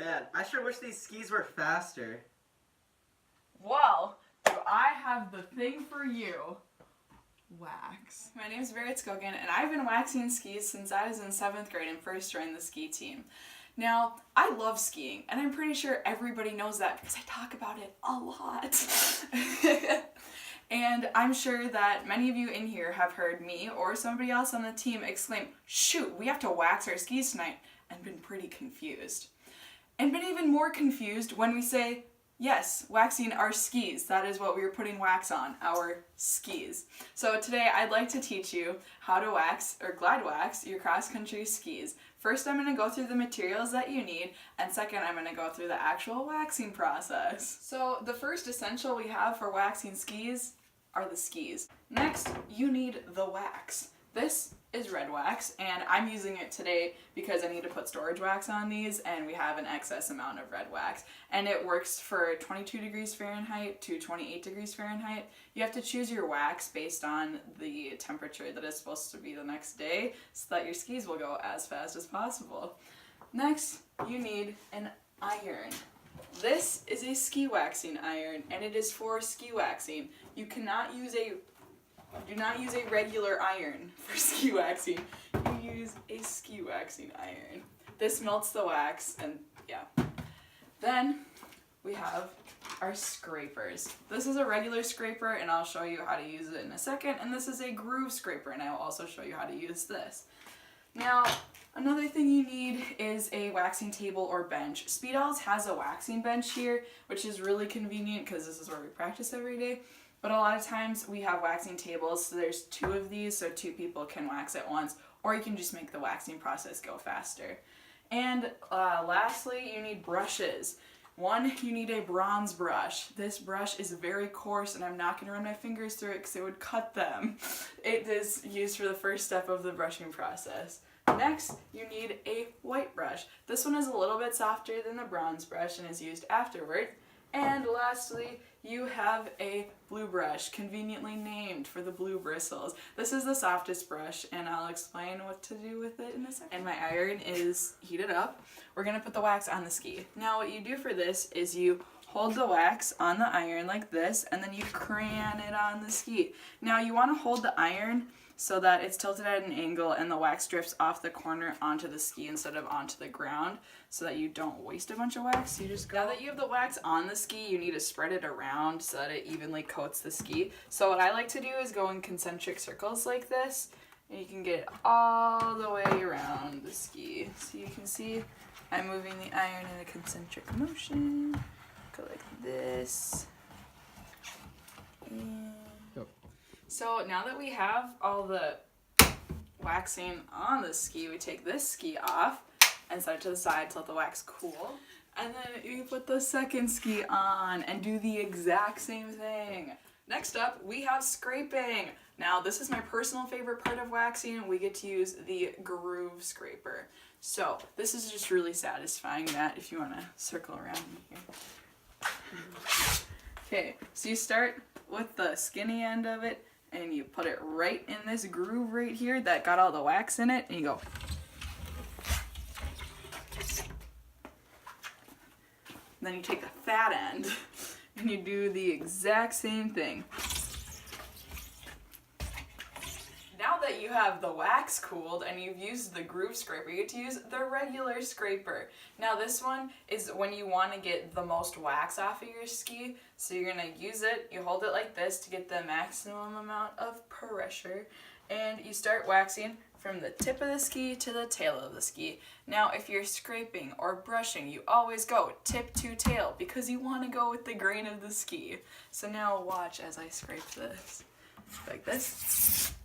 Man, I sure wish these skis were faster. Well, do I have the thing for you? Wax. My name is Vera Skogan, and I've been waxing skis since I was in 7th grade and first joined the ski team. Now, I love skiing, and I'm pretty sure everybody knows that because I talk about it a lot. And I'm sure that many of you in here have heard me or somebody else on the team exclaim, "Shoot, we have to wax our skis tonight," and been pretty confused. And been even more confused when we say, yes, waxing our skis. That is what we are putting wax on, our skis. So today I'd like to teach you how to wax or glide wax your cross-country skis. First, I'm going to go through the materials that you need, and second, I'm going to go through the actual waxing process. So the first essential we have for waxing skis are the skis. Next, you need the wax. This is red wax, and I'm using it today because I need to put storage wax on these, and we have an excess amount of red wax. And it works for 22 degrees Fahrenheit to 28 degrees Fahrenheit. You have to choose your wax based on the temperature that is supposed to be the next day so that your skis will go as fast as possible. Next, you need an iron. This is a ski waxing iron, and it is for ski waxing. You cannot use do not use a regular iron for ski waxing. You use a ski waxing iron. This melts the wax, and yeah. Then we have our scrapers. This is a regular scraper, and I'll show you how to use it in a second. And this is a groove scraper, and I will also show you how to use this. Now, another thing you need is a waxing table or bench. Speedols has a waxing bench here, which is really convenient because this is where we practice every day. But a lot of times we have waxing tables, so there's 2 of these, so 2 people can wax at once, or you can just make the waxing process go faster. And lastly, you need brushes. One, you need a bronze brush. This brush is very coarse, and I'm not going to run my fingers through it because it would cut them. It is used for the first step of the brushing process. Next, you need a white brush. This one is a little bit softer than the bronze brush and is used afterward. And lastly, you have a blue brush, conveniently named for the blue bristles. This is the softest brush, and I'll explain what to do with it in a second. And my iron is heated up. We're going to put the wax on the ski. Now what you do for this is you hold the wax on the iron like this, and then you crayon it on the ski. Now you want to hold the iron so that it's tilted at an angle and the wax drifts off the corner onto the ski instead of onto the ground so that you don't waste a bunch of wax. Now that you have the wax on the ski, you need to spread it around so that it evenly coats the ski. So what I like to do is go in concentric circles like this, and you can get it all the way around the ski. So you can see I'm moving the iron in a concentric motion. Go like this. And so now that we have all the waxing on the ski, we take this ski off and set it to the side to let the wax cool. And then you put the second ski on and do the exact same thing. Next up, we have scraping. Now this is my personal favorite part of waxing. We get to use the groove scraper. So this is just really satisfying, Matt, if you want to circle around here. Okay, so you start with the skinny end of it, and you put it right in this groove right here that got all the wax in it, and you go. Then you take the fat end, and you do the exact same thing. Now that you have the wax cooled and you've used the groove scraper, you get to use the regular scraper. Now this one is when you want to get the most wax off of your ski. So you're going to use it, you hold it like this to get the maximum amount of pressure, and you start waxing from the tip of the ski to the tail of the ski. Now if you're scraping or brushing, you always go tip to tail because you want to go with the grain of the ski. So now watch as I scrape this like this.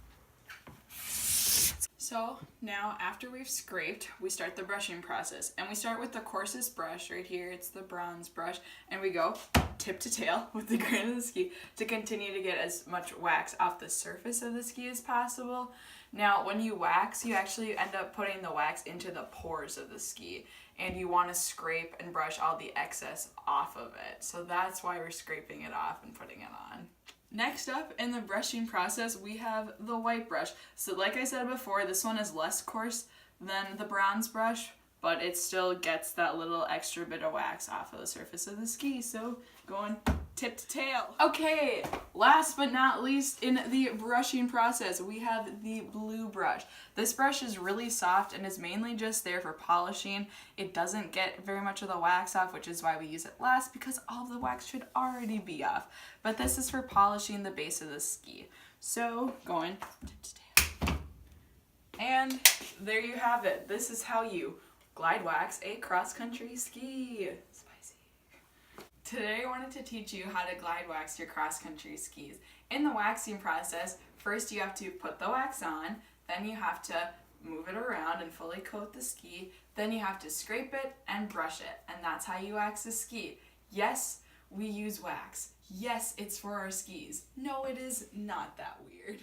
So now after we've scraped, we start the brushing process, and we start with the coarsest brush right here. It's the bronze brush, and we go tip to tail with the grain of the ski to continue to get as much wax off the surface of the ski as possible. Now when you wax, you actually end up putting the wax into the pores of the ski, and you want to scrape and brush all the excess off of it. So that's why we're scraping it off and putting it on. Next up in the brushing process, we have the white brush. So like I said before, this one is less coarse than the bronze brush, but it still gets that little extra bit of wax off of the surface of the ski. So going tip to tail. Okay, last but not least in the brushing process, we have the blue brush. This brush is really soft and is mainly just there for polishing. It doesn't get very much of the wax off, which is why we use it last, because all of the wax should already be off. But this is for polishing the base of the ski. So going tip to tail. And there you have it. This is how you glide wax a cross-country ski. Spicy. Today I wanted to teach you how to glide wax your cross-country skis. In the waxing process, first you have to put the wax on, then you have to move it around and fully coat the ski, then you have to scrape it and brush it, and that's how you wax a ski. Yes, we use wax. Yes, it's for our skis. No, it is not that weird.